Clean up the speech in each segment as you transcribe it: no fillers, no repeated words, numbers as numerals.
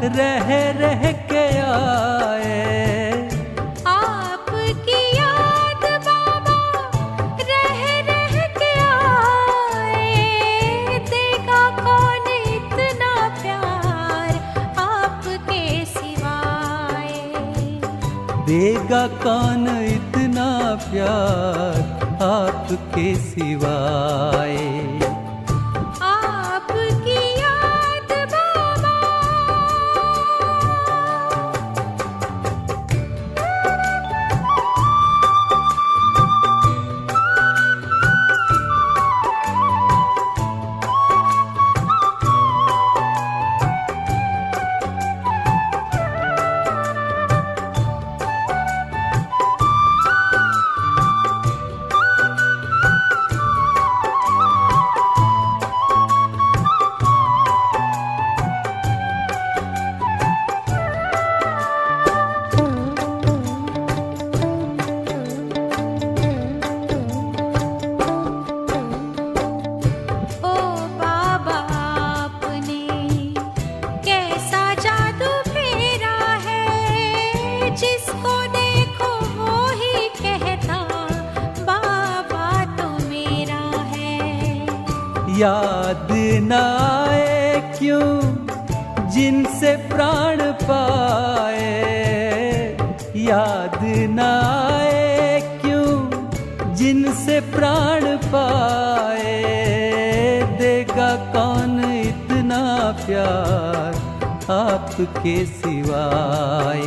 रह रह के आए। आपकी याद बाबा रह रह के आए। देगा कौन इतना प्यार आपके सिवाय। देगा कौन इतना प्यार आपके सिवाय। आपकी याद बाबा। ओ बाबा आपने कैसा जादू फेरा है। जिसको देखो वो ही कहता बाबा तो मेरा है। याद न आए क्यों जिनसे प्राण पाए। याद न आए क्यों जिनसे प्राण पाए। देगा कौन इतना प्यार आपके सिवाय।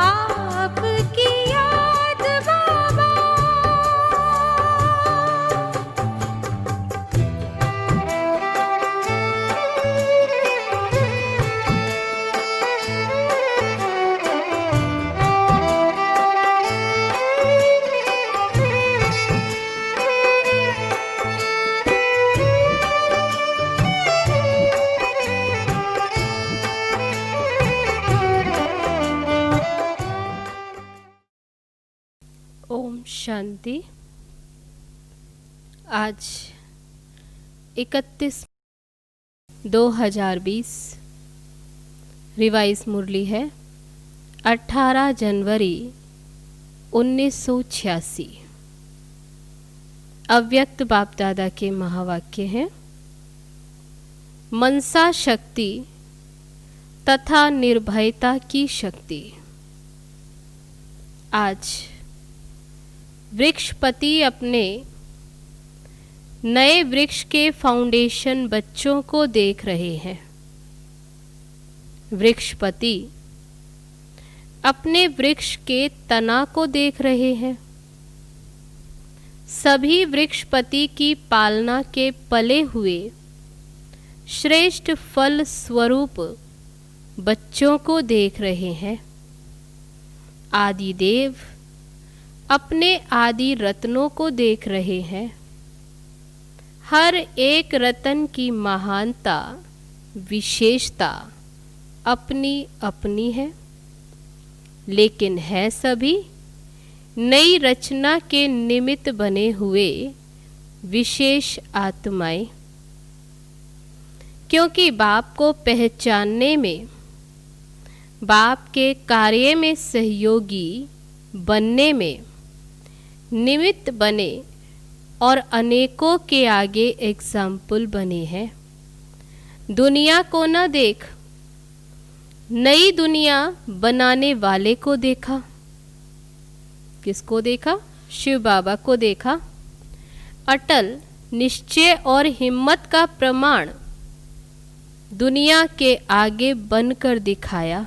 आपकी याद बाबा। ओम शांति। आज 31/2020 रिवाइज मुरली है 18 जनवरी 1986। अव्यक्त बाप दादा के महावाक्य हैं। मनसा शक्ति तथा निर्भयता की शक्ति। आज वृक्षपति अपने नए वृक्ष के फाउंडेशन बच्चों को देख रहे हैं। वृक्षपति अपने वृक्ष के तना को देख रहे हैं। सभी वृक्षपति की पालना के पले हुए श्रेष्ठ फल स्वरूप बच्चों को देख रहे हैं। आदिदेव अपने आदि रत्नों को देख रहे हैं। हर एक रत्न की महानता विशेषता अपनी अपनी है, लेकिन है सभी नई रचना के निमित्त बने हुए विशेष आत्माएं। क्योंकि बाप को पहचानने में, बाप के कार्य में सहयोगी बनने में निमित्त बने और अनेकों के आगे एग्जाम्पल बने हैं। दुनिया को न देख, नई दुनिया बनाने वाले को देखा। किसको देखा? शिव बाबा को देखा। अटल निश्चय और हिम्मत का प्रमाण दुनिया के आगे बनकर दिखाया।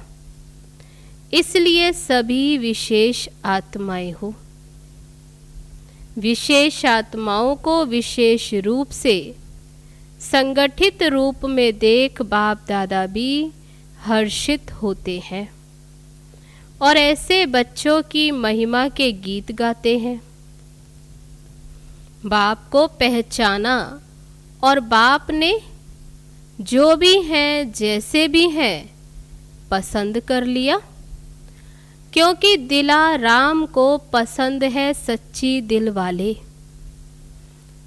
इसलिए सभी विशेष आत्माएं हो। विशेष आत्माओं को विशेष रूप से संगठित रूप में देख बाप दादा भी हर्षित होते हैं और ऐसे बच्चों की महिमा के गीत गाते हैं। बाप को पहचाना और बाप ने जो भी हैं जैसे भी हैं पसंद कर लिया, क्योंकि दिला राम को पसंद है सच्ची दिल वाले।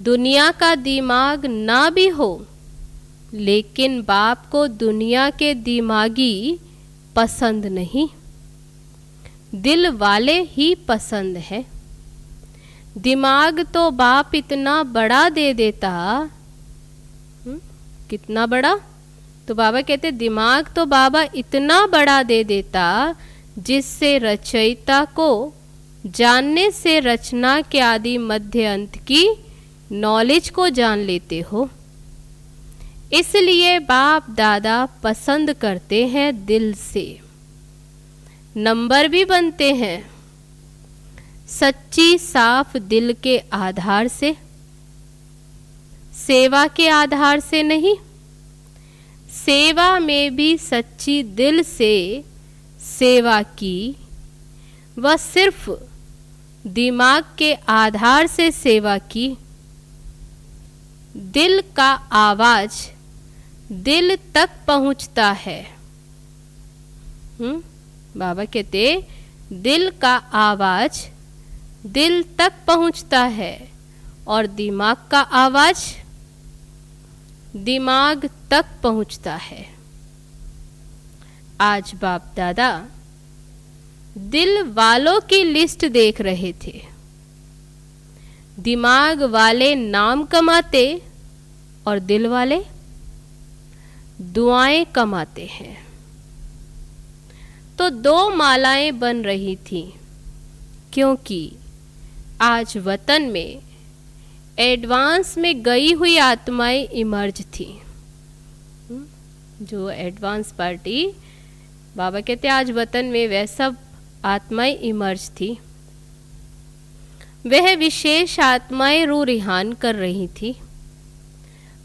दुनिया का दिमाग ना भी हो लेकिन बाप को दुनिया के दिमागी पसंद नहीं, दिल वाले ही पसंद है। दिमाग तो बाप इतना बड़ा दे देता, कितना बड़ा? तो बाबा कहते दिमाग तो बाबा इतना बड़ा दे देता जिससे रचयिता को जानने से रचना के आदि मध्य अंत की नॉलेज को जान लेते हो। इसलिए बाप दादा पसंद करते हैं दिल से, नंबर भी बनते हैं सच्ची साफ दिल के आधार से, सेवा के आधार से नहीं। सेवा में भी सच्ची दिल से सेवा की, वह सिर्फ दिमाग के आधार से सेवा की। दिल का आवाज दिल तक पहुंचता है। बाबा कहते दिल का आवाज दिल तक पहुंचता है और दिमाग का आवाज दिमाग तक पहुंचता है। आज बाप दादा दिल वालों की लिस्ट देख रहे थे। दिमाग वाले नाम कमाते और दिल वाले दुआएं कमाते हैं। तो दो मालाएं बन रही थी, क्योंकि आज वतन में एडवांस में गई हुई आत्माएं इमर्ज थी। जो एडवांस पार्टी बाबा कहते आज वतन में वह सब आत्माएं इमर्ज थी। वह विशेष आत्माएं रूह रिहान कर रही थी।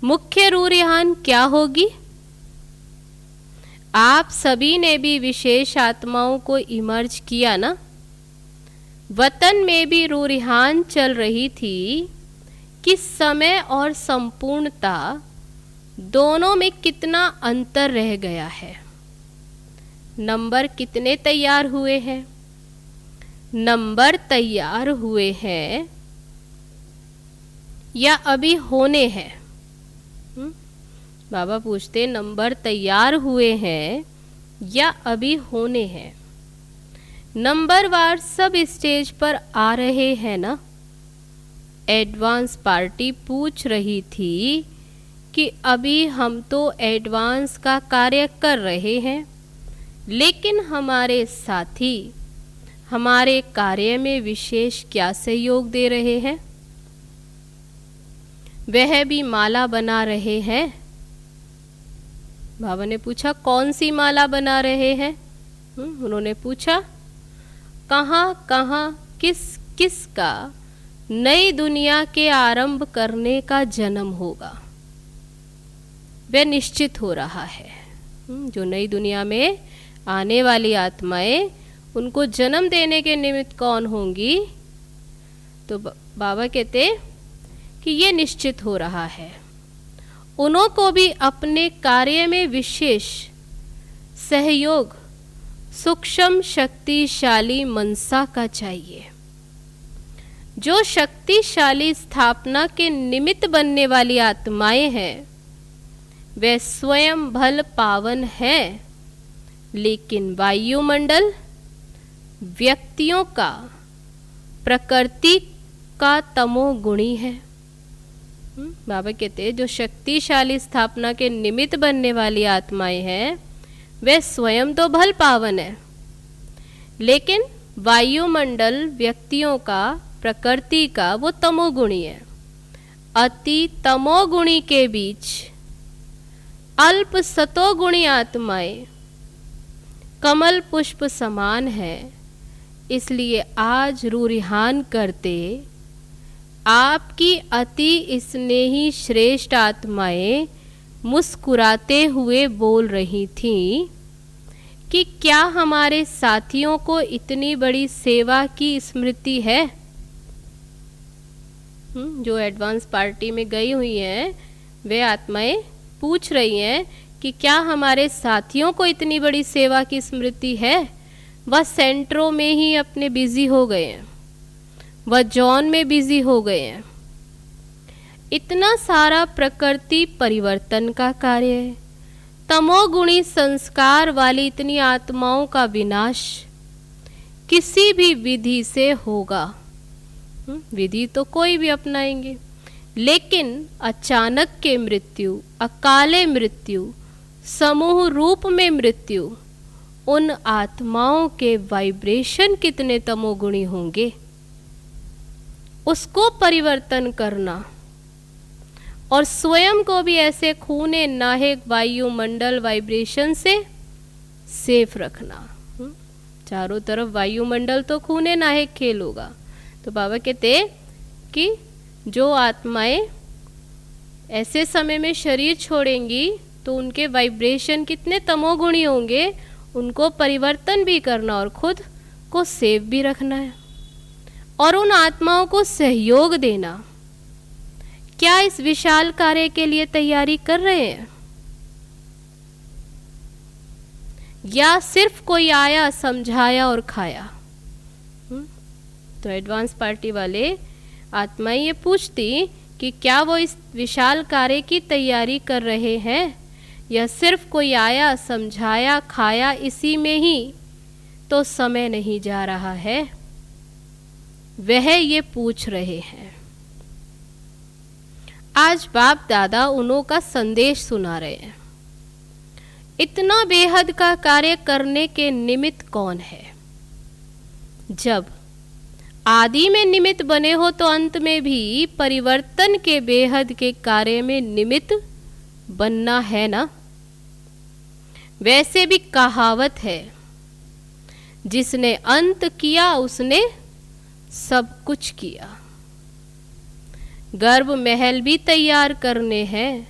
मुख्य रूह रिहान क्या होगी? आप सभी ने भी विशेष आत्माओं को इमर्ज किया ना। वतन में भी रूह रिहान चल रही थी कि समय और संपूर्णता दोनों में कितना अंतर रह गया है। नंबर कितने तैयार हुए हैं? नंबर तैयार हुए हैं या अभी होने हैं? बाबा पूछते नंबर तैयार हुए हैं या अभी होने हैं? नंबर वार सब स्टेज पर आ रहे हैं ना। एडवांस पार्टी पूछ रही थी कि अभी हम तो एडवांस का कार्य कर रहे हैं, लेकिन हमारे साथी हमारे कार्य में विशेष क्या सहयोग दे रहे हैं? वह भी माला बना रहे हैं। बाबा ने पूछा कौन सी माला बना रहे हैं? उन्होंने पूछा कहाँ कहाँ किस किस का नई दुनिया के आरंभ करने का जन्म होगा। वह निश्चित हो रहा है। जो नई दुनिया में आने वाली आत्माएं उनको जन्म देने के निमित्त कौन होंगी? तो बाबा कहते कि ये निश्चित हो रहा है। उन्हों को भी अपने कार्य में विशेष सहयोग सूक्ष्म शक्तिशाली मनसा का चाहिए। जो शक्तिशाली स्थापना के निमित्त बनने वाली आत्माएं हैं वे स्वयं भल पावन हैं, लेकिन वायुमंडल व्यक्तियों का प्रकृति का तमोगुणी है। बाबा कहते जो शक्तिशाली स्थापना के निमित्त बनने वाली आत्माएं हैं वे स्वयं तो भल पावन है, लेकिन वायुमंडल व्यक्तियों का प्रकृति का वो तमोगुणी है। अति तमोगुणी के बीच अल्प सतोगुणी आत्माएं कमल पुष्प समान है। इसलिए आज रूह रिहान करते आपकी अति स्नेही श्रेष्ठ आत्माएं मुस्कुराते हुए बोल रही थीं कि क्या हमारे साथियों को इतनी बड़ी सेवा की स्मृति है? जो एडवांस पार्टी में गई हुई हैं वे आत्माएं पूछ रही हैं कि क्या हमारे साथियों को इतनी बड़ी सेवा की स्मृति है? वह सेंटरों में ही अपने बिजी हो गए हैं, वह जॉन में बिजी हो गए हैं। इतना सारा प्रकृति परिवर्तन का कार्य है। तमोगुणी संस्कार वाली इतनी आत्माओं का विनाश किसी भी विधि से होगा। विधि तो कोई भी अपनाएंगे, लेकिन अचानक के मृत्यु, अकाले मृत्यु, समूह रूप में मृत्यु, उन आत्माओं के वाइब्रेशन कितने तमोगुणी होंगे, उसको परिवर्तन करना और स्वयं को भी ऐसे खूने नाहक वायुमंडल वाइब्रेशन से सेफ रखना। चारों तरफ वायुमंडल तो खूने नाहक खेल होगा। तो बाबा कहते कि जो आत्माएं ऐसे समय में शरीर छोड़ेंगी तो उनके वाइब्रेशन कितने तमोगुणी होंगे, उनको परिवर्तन भी करना और खुद को सेफ भी रखना है और उन आत्माओं को सहयोग देना। क्या इस विशाल कार्य के लिए तैयारी कर रहे हैं, या सिर्फ कोई आया, समझाया और खाया? तो एडवांस पार्टी वाले आत्माएं ये पूछती कि क्या वो इस विशाल कार्य की तैयारी कर रहे हैं, या सिर्फ कोई आया, समझाया, खाया, इसी में ही तो समय नहीं जा रहा है? वह ये पूछ रहे हैं। आज बाप दादा उन्हों का संदेश सुना रहे हैं। इतना बेहद का कार्य करने के निमित्त कौन है? जब आदि में निमित्त बने हो तो अंत में भी परिवर्तन के बेहद के कार्य में निमित्त बनना है ना। वैसे भी कहावत है, जिसने अंत किया उसने सब कुछ किया। गर्भ महल भी तैयार करने हैं,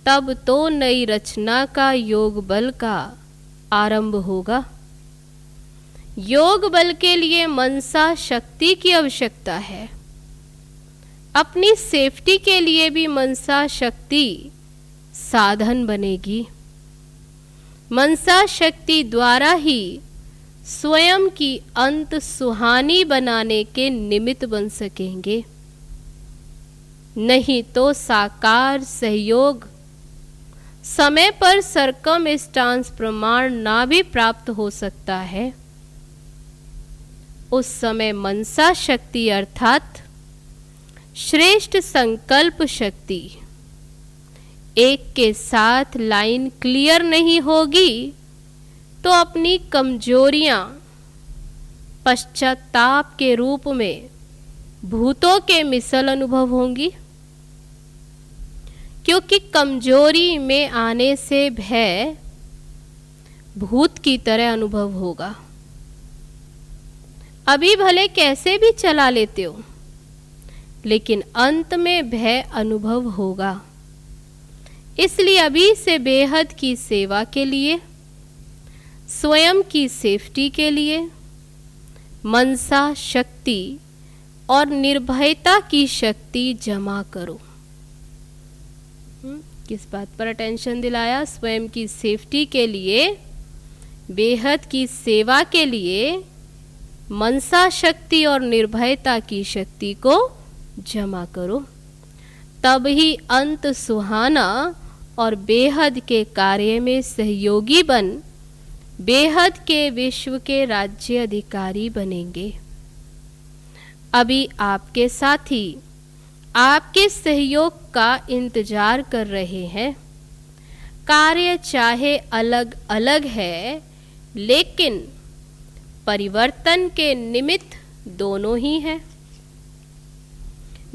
तब तो नई रचना का योग बल का आरंभ होगा। योग बल के लिए मनसा शक्ति की आवश्यकता है। अपनी सेफ्टी के लिए भी मनसा शक्ति साधन बनेगी। मनसा शक्ति द्वारा ही स्वयं की अंत सुहानी बनाने के निमित्त बन सकेंगे। नहीं तो साकार सहयोग समय पर सरकमस्टांस प्रमाण ना भी प्राप्त हो सकता है। उस समय मनसा शक्ति अर्थात श्रेष्ठ संकल्प शक्ति एक के साथ लाइन क्लियर नहीं होगी तो अपनी कमजोरियां पश्चाताप के रूप में भूतों के मिसल अनुभव होंगी। क्योंकि कमजोरी में आने से भय भूत की तरह अनुभव होगा। अभी भले कैसे भी चला लेते हो, लेकिन अंत में भय अनुभव होगा। इसलिए अभी से बेहद की सेवा के लिए, स्वयं की सेफ्टी के लिए मनसा शक्ति और निर्भयता की शक्ति जमा करो। किस बात पर अटेंशन दिलाया? स्वयं की सेफ्टी के लिए, बेहद की सेवा के लिए मनसा शक्ति और निर्भयता की शक्ति को जमा करो। तब ही अंत सुहाना और बेहद के कार्य में सहयोगी बन बेहद के विश्व के राज्य अधिकारी बनेंगे। अभी आपके साथी आपके सहयोग का इंतजार कर रहे हैं। कार्य चाहे अलग अलग है, लेकिन परिवर्तन के निमित्त दोनों ही हैं।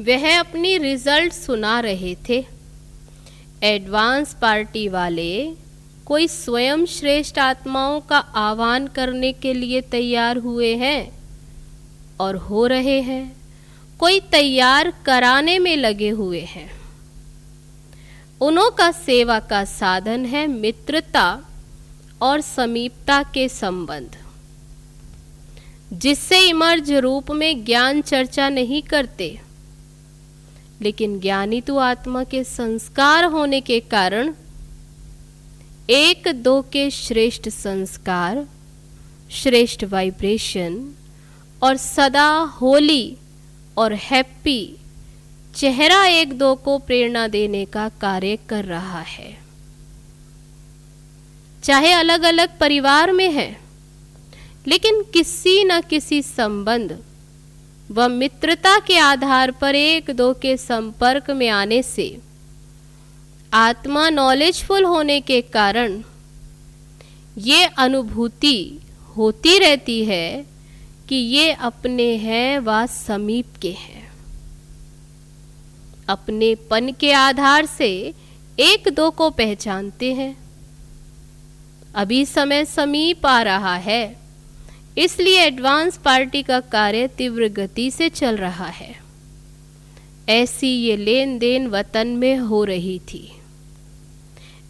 वह अपनी रिजल्ट सुना रहे थे। एडवांस पार्टी वाले कोई स्वयं श्रेष्ठ आत्माओं का आह्वान करने के लिए तैयार हुए हैं और हो रहे हैं, कोई तैयार कराने में लगे हुए हैं। उन्हों का सेवा का साधन है मित्रता और समीपता के संबंध, जिससे इमर्ज रूप में ज्ञान चर्चा नहीं करते, लेकिन ज्ञानी तो आत्मा के संस्कार होने के कारण एक दो के श्रेष्ठ संस्कार, श्रेष्ठ वाइब्रेशन और सदा होली और हैप्पी चेहरा एक दो को प्रेरणा देने का कार्य कर रहा है। चाहे अलग अलग परिवार में है, लेकिन किसी न किसी संबंध व मित्रता के आधार पर एक दो के संपर्क में आने से आत्मा नॉलेजफुल होने के कारण ये अनुभूति होती रहती है कि ये अपने हैं व समीप के हैं। अपनेपन के आधार से एक दो को पहचानते हैं। अभी समय समीप आ रहा है, इसलिए एडवांस पार्टी का कार्य तीव्र गति से चल रहा है। ऐसी ये लेन देन वतन में हो रही थी।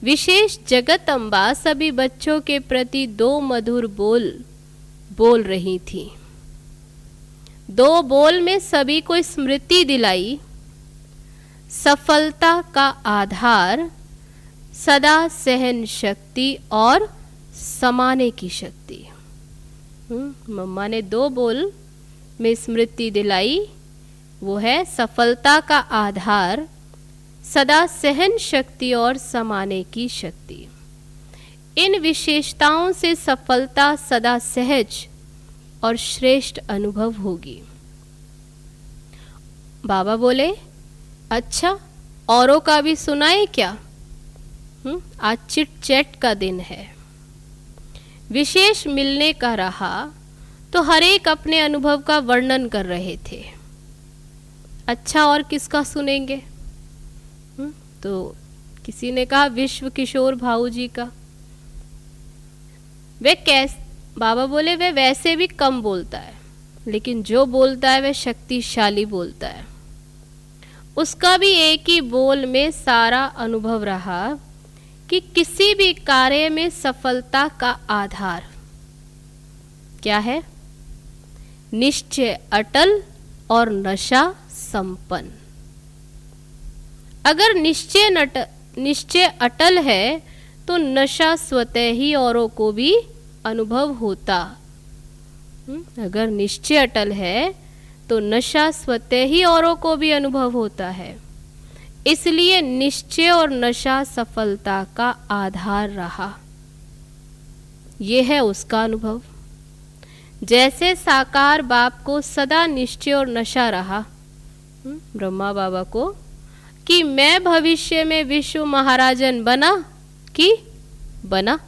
विशेष जगत अम्बा सभी बच्चों के प्रति दो मधुर बोल रही थी। दो बोल में सभी को स्मृति दिलाई, सफलता का आधार सदा सहन शक्ति और समाने की शक्ति। मम्मा ने दो बोल में स्मृति दिलाई, वो है सफलता का आधार सदा सहन शक्ति और समाने की शक्ति। इन विशेषताओं से सफलता सदा सहज और श्रेष्ठ अनुभव होगी। बाबा बोले, अच्छा औरों का भी सुनाए क्या? आज चिट चैट का दिन है, विशेष मिलने का रहा तो हर एक अपने अनुभव का वर्णन कर रहे थे। अच्छा और किसका सुनेंगे? तो किसी ने कहा विश्व किशोर भाऊ जी का। बाबा बोले वे वैसे भी कम बोलता है, लेकिन जो बोलता है वह शक्तिशाली बोलता है। उसका भी एक ही बोल में सारा अनुभव रहा कि किसी भी कार्य में सफलता का आधार क्या है? निश्चय अटल और नशा संपन्न। अगर निश्चय अटल है तो नशा स्वतः ही औरों को भी अनुभव होता। अगर निश्चय अटल है तो नशा स्वतः ही औरों को भी अनुभव होता है। इसलिए निश्चय और नशा सफलता का आधार रहा। यह है उसका अनुभव। जैसे साकार बाप को सदा निश्चय और नशा रहा, ब्रह्मा बाबा को, कि मैं भविष्य में विश्व महाराजन बना कि बना,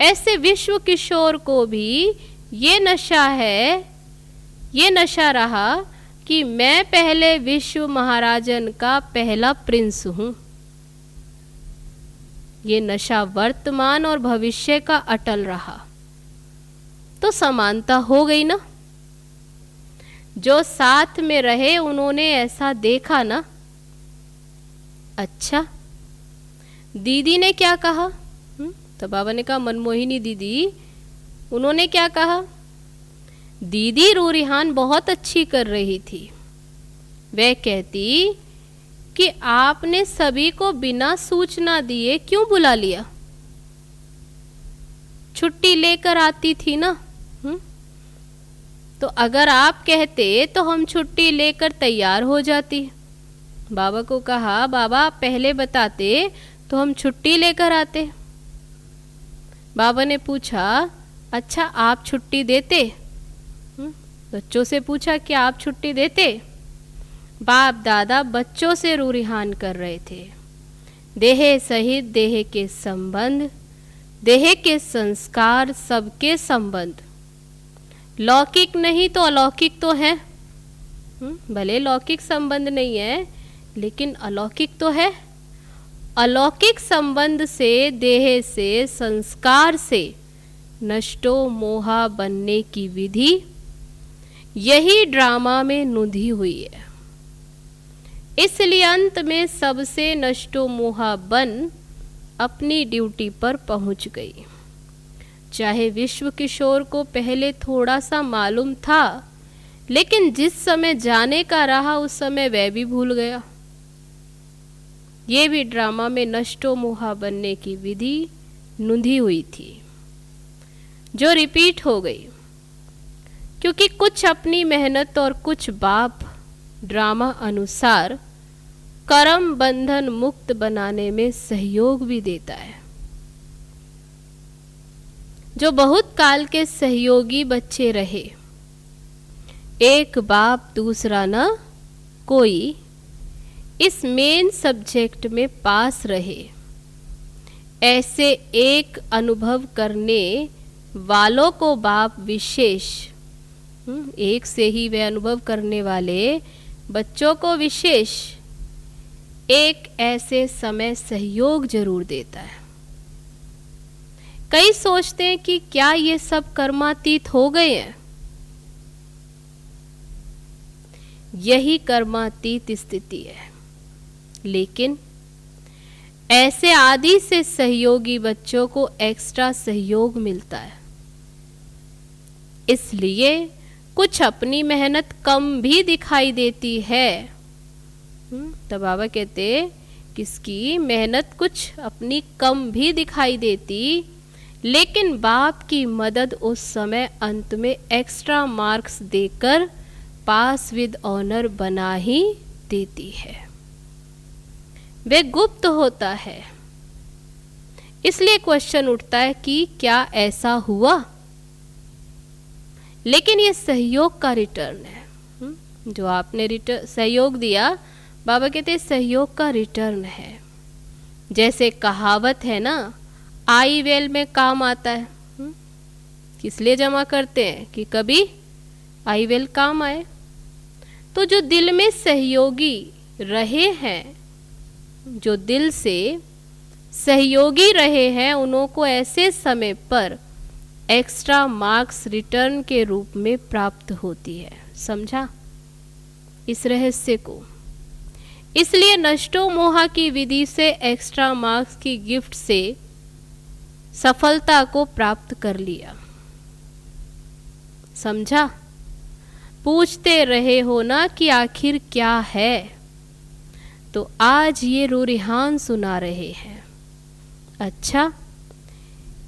ऐसे विश्व किशोर को भी ये नशा रहा कि मैं पहले विश्व महाराजन का पहला प्रिंस हूं। ये नशा वर्तमान और भविष्य का अटल रहा। तो समानता हो गई ना। जो साथ में रहे उन्होंने ऐसा देखा ना। अच्छा, दीदी ने क्या कहा? तो बाबा ने कहा मनमोहिनी दीदी, उन्होंने क्या कहा? दीदी रूरिहान बहुत अच्छी कर रही थी। वह कहती कि आपने सभी को बिना सूचना दिए क्यों बुला लिया? छुट्टी लेकर आती थी ना। तो अगर आप कहते तो हम छुट्टी लेकर तैयार हो जाती। बाबा को कहा, बाबा पहले बताते तो हम छुट्टी लेकर आते। बाबा ने पूछा, अच्छा आप छुट्टी देते? बच्चों से पूछा कि आप छुट्टी देते? बाप दादा बच्चों से रूरिहान कर रहे थे। देह सहित देह के संबंध, देह के संस्कार, सबके संबंध, लौकिक नहीं तो अलौकिक तो है। भले लौकिक संबंध नहीं है, लेकिन अलौकिक तो है। अलौकिक संबंध से, देह से, संस्कार से नष्टो मोहा बनने की विधि यही ड्रामा में नुधी हुई है। इसलिए अंत में सबसे नष्टो मोहा बन अपनी ड्यूटी पर पहुंच गई। चाहे विश्व किशोर को पहले थोड़ा सा मालूम था, लेकिन जिस समय जाने का रहा उस समय वह भी भूल गया। ये भी ड्रामा में नष्टो मोहा बनने की विधि नुधी हुई थी, जो रिपीट हो गई। क्योंकि कुछ अपनी मेहनत और कुछ बाप ड्रामा अनुसार कर्म बंधन मुक्त बनाने में सहयोग भी देता है। जो बहुत काल के सहयोगी बच्चे रहे, एक बाप दूसरा न कोई, इस मेन सब्जेक्ट में पास रहे, ऐसे एक अनुभव करने वालों को बाप विशेष, एक से ही वे अनुभव करने वाले बच्चों को विशेष एक ऐसे समय सहयोग जरूर देता है। कई सोचते हैं कि क्या ये सब कर्मातीत हो गए हैं। यही कर्मातीत स्थिति है, लेकिन ऐसे आदि से सहयोगी बच्चों को एक्स्ट्रा सहयोग मिलता है। इसलिए कुछ अपनी मेहनत कम भी दिखाई देती है। तो बाबा कहते किसकी मेहनत कुछ अपनी कम भी दिखाई देती, लेकिन बाप की मदद उस समय अंत में एक्स्ट्रा मार्क्स देकर पास विद ऑनर बना ही देती है। वे गुप्त होता है। इसलिए क्वेश्चन उठता है कि क्या ऐसा हुआ? लेकिन ये सहयोग का रिटर्न है। जो आपने सहयोग दिया, बाबा कहते सहयोग का रिटर्न है। जैसे कहावत है ना, आई वेल में काम आता है। किस लिए जमा करते हैं? कि कभी आई वेल काम आए। तो जो दिल में सहयोगी रहे हैं, जो दिल से सहयोगी रहे हैं, उन्हों को ऐसे समय पर एक्स्ट्रा मार्क्स रिटर्न के रूप में प्राप्त होती है। समझा इस रहस्य को? इसलिए नष्टो मोहा की विधि से एक्स्ट्रा मार्क्स की गिफ्ट से सफलता को प्राप्त कर लिया। समझा? पूछते रहे हो ना कि आखिर क्या है, तो आज ये रूरिहान सुना रहे हैं। अच्छा,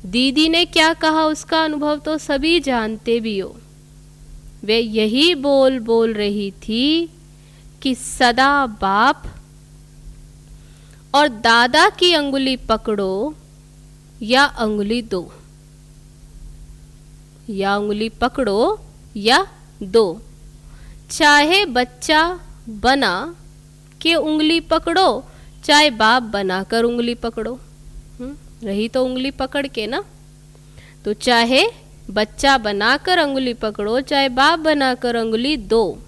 दीदी ने क्या कहा उसका अनुभव तो सभी जानते भी हो। वे यही बोल रही थी कि सदा बाप और दादा की अंगुली पकड़ो या अंगुली दो, या अंगुली पकड़ो या दो। चाहे बच्चा बना के उंगली पकड़ो, चाहे बाप बनाकर उंगली पकड़ो। रही तो उंगली पकड़ के ना। तो चाहे बच्चा बनाकर अंगुली पकड़ो, चाहे बाप बनाकर अंगुली दो,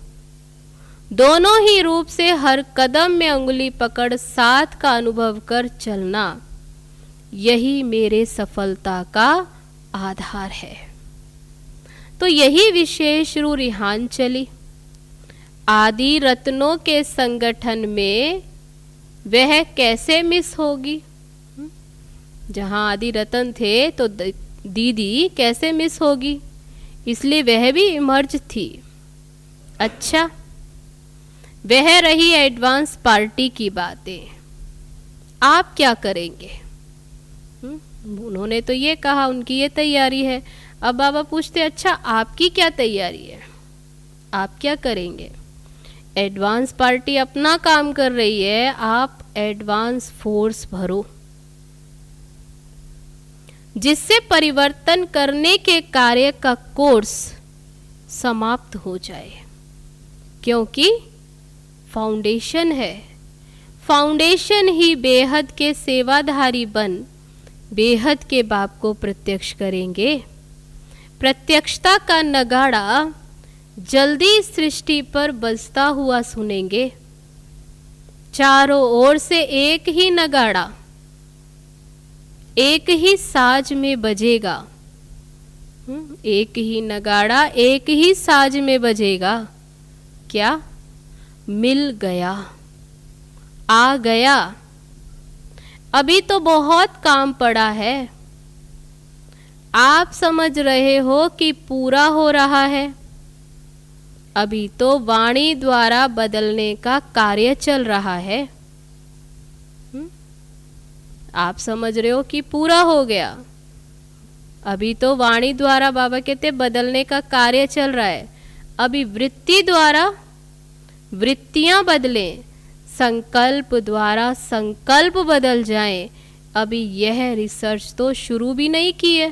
दोनों ही रूप से हर कदम में अंगुली पकड़ साथ का अनुभव कर चलना, यही मेरे सफलता का आधार है। तो यही विशेष रूरिहान चली। आदि रत्नों के संगठन में वह कैसे मिस होगी? जहां आदि रतन थे तो दीदी कैसे मिस होगी? इसलिए वह भी इमर्ज थी। अच्छा, वह रही एडवांस पार्टी की बातें। आप क्या करेंगे? उन्होंने तो ये कहा, उनकी ये तैयारी है। अब बाबा पूछते, अच्छा आपकी क्या तैयारी है? आप क्या करेंगे? एडवांस पार्टी अपना काम कर रही है, आप एडवांस फोर्स भरो, जिससे परिवर्तन करने के कार्य का कोर्स समाप्त हो जाए। क्योंकि फाउंडेशन है। फाउंडेशन ही बेहद के सेवाधारी बन बेहद के बाप को प्रत्यक्ष करेंगे। प्रत्यक्षता का नगाड़ा जल्दी सृष्टि पर बजता हुआ सुनेंगे। चारों ओर से एक ही नगाड़ा, एक ही साज में बजेगा। एक ही नगाड़ा एक ही साज में बजेगा। क्या? मिल गया, आ गया। अभी तो बहुत काम पड़ा है। आप समझ रहे हो कि पूरा हो रहा है। अभी तो वाणी द्वारा बदलने का कार्य चल रहा है। आप समझ रहे हो कि पूरा हो गया। अभी तो वाणी द्वारा बाबा कहते बदलने का कार्य चल रहा है। अभी वृत्ति द्वारा वृत्तियां बदलें, संकल्प द्वारा संकल्प बदल जाएं। अभी यह रिसर्च तो शुरू भी नहीं की है।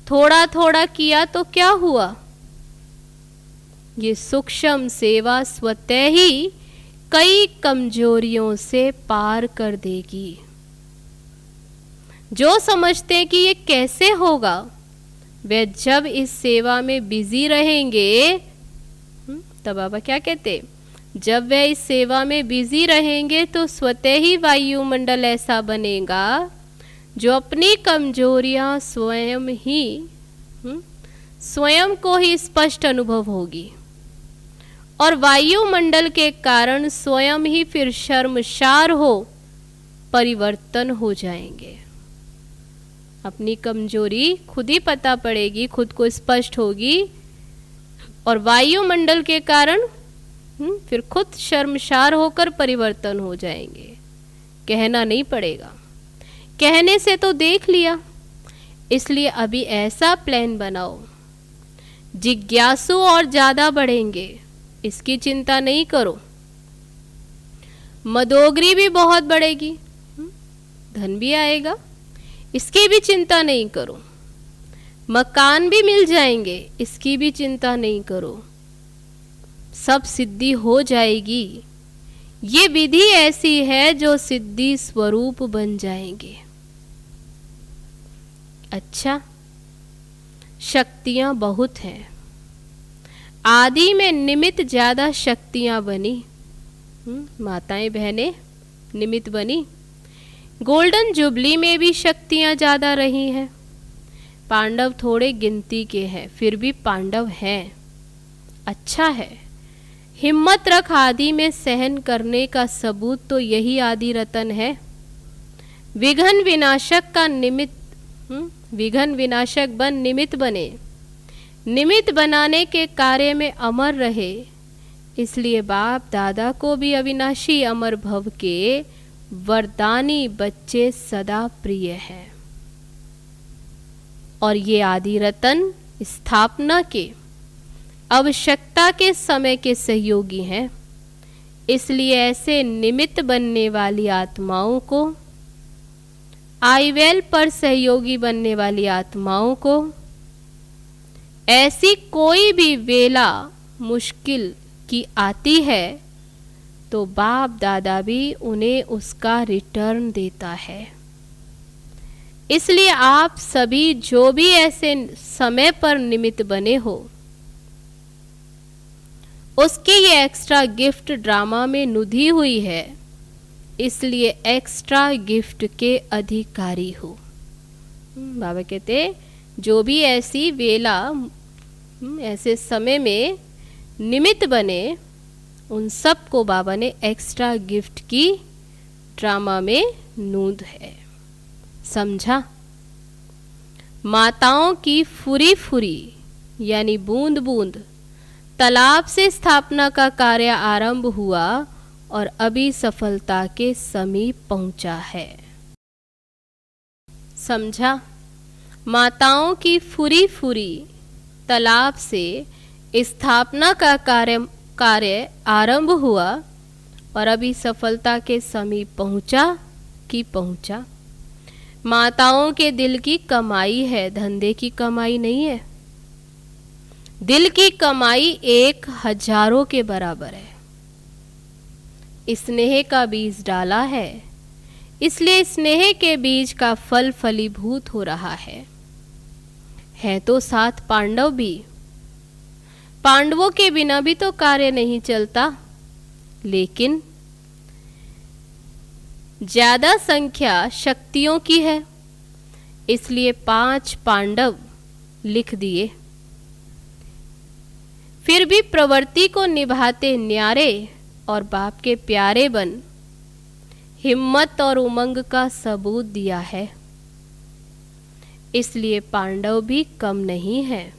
थोड़ा थोड़ा किया तो क्या हुआ? ये सूक्ष्म सेवा स्वतः ही कई कमजोरियों से पार कर देगी। जो समझते हैं कि ये कैसे होगा, वे जब इस सेवा में बिजी रहेंगे, तब बाबा क्या कहते, जब वे इस सेवा में बिजी रहेंगे तो स्वतः ही वायुमंडल ऐसा बनेगा जो अपनी कमजोरियां स्वयं को ही स्पष्ट अनुभव होगी, और वायुमंडल के कारण स्वयं ही फिर शर्मसार हो परिवर्तन हो जाएंगे। अपनी कमजोरी खुद ही पता पड़ेगी, खुद को स्पष्ट होगी, और वायुमंडल के कारण फिर खुद शर्मसार होकर परिवर्तन हो जाएंगे। कहना नहीं पड़ेगा, कहने से तो देख लिया। इसलिए अभी ऐसा प्लान बनाओ, जिज्ञासु और ज्यादा बढ़ेंगे, इसकी चिंता नहीं करो। मदोगरी भी बहुत बढ़ेगी, धन भी आएगा, इसकी भी चिंता नहीं करो। मकान भी मिल जाएंगे, इसकी भी चिंता नहीं करो। सब सिद्धि हो जाएगी। ये विधि ऐसी है जो सिद्धि स्वरूप बन जाएंगे। अच्छा, शक्तियां बहुत हैं। आदि में निमित्त ज्यादा शक्तियां बनी, माताएं बहनें निमित्त बनी। गोल्डन जुबली में भी शक्तियां ज्यादा रही हैं। पांडव थोड़े गिनती के हैं, फिर भी पांडव हैं। अच्छा है, हिम्मत रख। आदि में सहन करने का सबूत तो यही आदि रतन है। विघ्न विनाशक का निमित्त, विघ्न विनाशक बन निमित्त बने, निमित्त बनाने के कार्य में अमर रहे। इसलिए बाप दादा को भी अविनाशी अमर भव के वरदानी बच्चे सदा प्रिय हैं। और ये आदि रतन स्थापना के आवश्यकता के समय के सहयोगी हैं। इसलिए ऐसे निमित्त बनने वाली आत्माओं को, आईवेल पर सहयोगी बनने वाली आत्माओं को, ऐसी कोई भी वेला मुश्किल की आती है तो बाप दादा भी उन्हें उसका रिटर्न देता है। इसलिए आप सभी जो भी ऐसे समय पर निमित्त बने हो, उसकी ये एक्स्ट्रा गिफ्ट ड्रामा में नुदी हुई है। इसलिए एक्स्ट्रा गिफ्ट के अधिकारी हो। बाबा कहते जो भी ऐसी वेला, ऐसे समय में निमित्त बने, उन सब को बाबा ने एक्स्ट्रा गिफ्ट की ड्रामा में नूद है। समझा? माताओं की फुरी फुरी यानी बूंद बूंद तालाब से स्थापना का कार्य आरंभ हुआ और अभी सफलता के समीप पहुंचा है। समझा? माताओं की फुरी फुरी तालाब से स्थापना का कार्य आरंभ हुआ और अभी सफलता के समीप पहुंचा। माताओं के दिल की कमाई है, धंधे की कमाई नहीं है। दिल की कमाई 1000 के बराबर है। स्नेह का बीज डाला है, इसलिए स्नेह के बीज का फल फलीभूत हो रहा है तो साथ पांडव भी। पांडवों के बिना भी तो कार्य नहीं चलता, लेकिन ज्यादा संख्या शक्तियों की है, इसलिए 5 पांडव लिख दिए। फिर भी प्रवृत्ति को निभाते न्यारे और बाप के प्यारे बन हिम्मत और उमंग का सबूत दिया है। इसलिए पांडव भी कम नहीं है।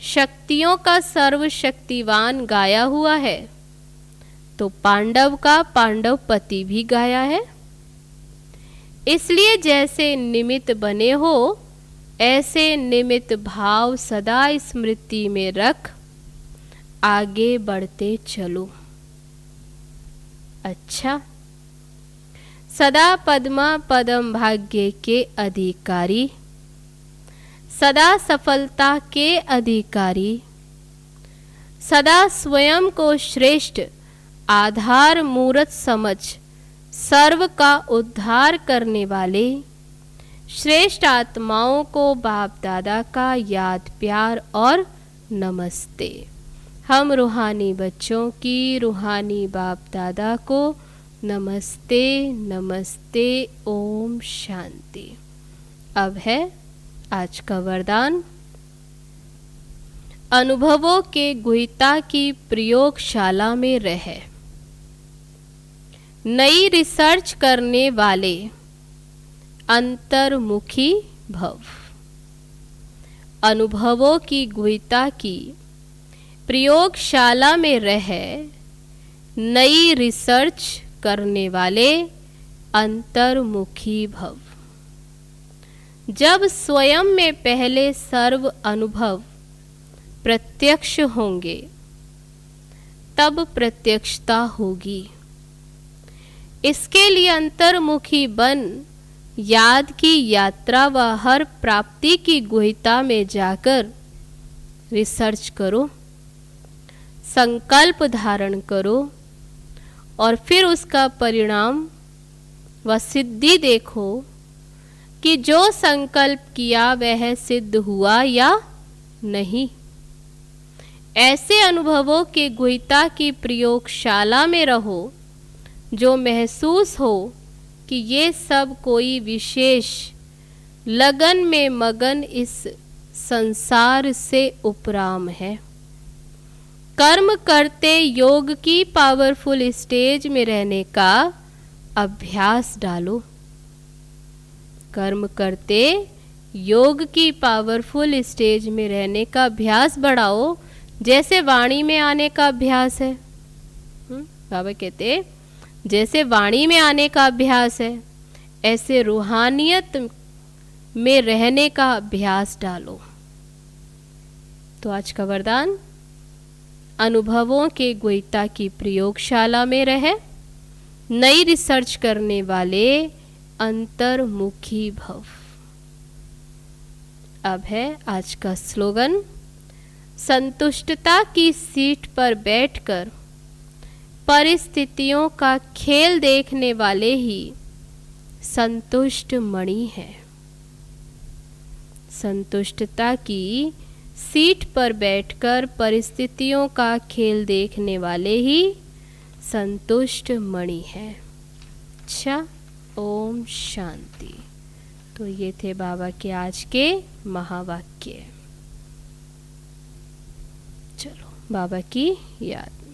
शक्तियों का सर्वशक्तिवान गाया हुआ है, तो पांडव का पांडव पति भी गाया है। इसलिए जैसे निमित्त बने हो, ऐसे निमित्त भाव सदा स्मृति में रख आगे बढ़ते चलो। अच्छा, सदा पद्मा पदम भाग्य के अधिकारी, सदा सफलता के अधिकारी, सदा स्वयं को श्रेष्ठ आधार मूर्त समझ सर्व का उद्धार करने वाले श्रेष्ठ आत्माओं को बाप दादा का याद प्यार और नमस्ते। हम रूहानी बच्चों की रूहानी बाप दादा को नमस्ते नमस्ते। ओम शांति। अब है आज का वरदान। अनुभवों के गुहिता की प्रयोगशाला में रहे नई रिसर्च करने वाले अंतर्मुखी भव। अनुभवों की गुहिता की प्रयोगशाला में रहे नई रिसर्च करने वाले अंतर्मुखी भव। जब स्वयं में पहले सर्व अनुभव प्रत्यक्ष होंगे तब प्रत्यक्षता होगी। इसके लिए अंतर्मुखी बन याद की यात्रा व हर प्राप्ति की गुहिता में जाकर रिसर्च करो, संकल्प धारण करो और फिर उसका परिणाम व सिद्धि देखो कि जो संकल्प किया वह सिद्ध हुआ या नहीं। ऐसे अनुभवों के गुहिता की प्रयोगशाला में रहो जो महसूस हो कि ये सब कोई विशेष लगन में मगन इस संसार से उपराम है। कर्म करते योग की पावरफुल स्टेज में रहने का अभ्यास डालो। कर्म करते योग की पावरफुल स्टेज में रहने का अभ्यास बढ़ाओ, जैसे वाणी में आने का अभ्यास है। बाबा कहते जैसे वाणी में आने का अभ्यास है, ऐसे रूहानियत में रहने का अभ्यास डालो। तो आज का वरदान, अनुभवों के गुहिता की प्रयोगशाला में रहे नई रिसर्च करने वाले अंतर्मुखी भव। अब है आज का स्लोगन, संतुष्टता की सीट पर बैठकर परिस्थितियों का खेल देखने वाले ही संतुष्ट मणि है। संतुष्टता की सीट पर बैठकर परिस्थितियों का खेल देखने वाले ही संतुष्ट मणि है। अच्छा, ओम शांति। तो ये थे बाबा के आज के महावाक्य। चलो बाबा की याद।